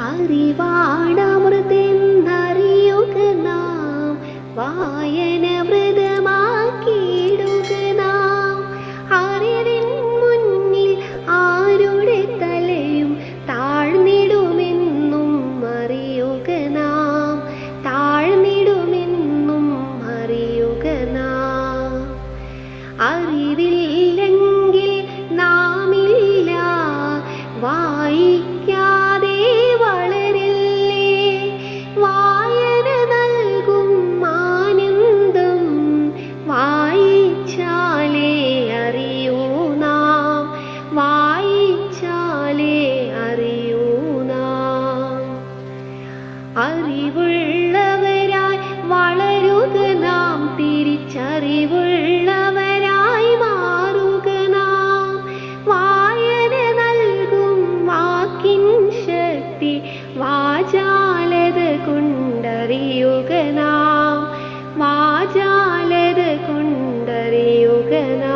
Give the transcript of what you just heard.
അറിവാണമൃതെന്നറിയുക നാം, വായന വ്രതമാക്കിയിടുക നാം. അറിവിൻ മുന്നിൽ ആരുടെ തലയും താഴ്ന്നിടുമെന്നും അറിയുക നാം, താഴ്ന്നിടുമെന്നും അറിയുക നാം. അറിവില്ലെങ്കിൽ നാമില്ല, വായിക്കാതെ വളരില്ലേ. വായന നൽകും ആനന്ദം വായിച്ചാലേ അറിയൂ നാം, വായിച്ചാലേ അറിയൂ നാം. അറിവുള്ളവരായി വളരുക നാം, തിരിച്ചറിവുള്ളവരായി മാറുക നാം. വായന നൽകും വാക്കിൻ ശക്തി വാചാലത കൊണ്ടറിയുക നാം, വാചാലത കൊണ്ടറിയുക നാം.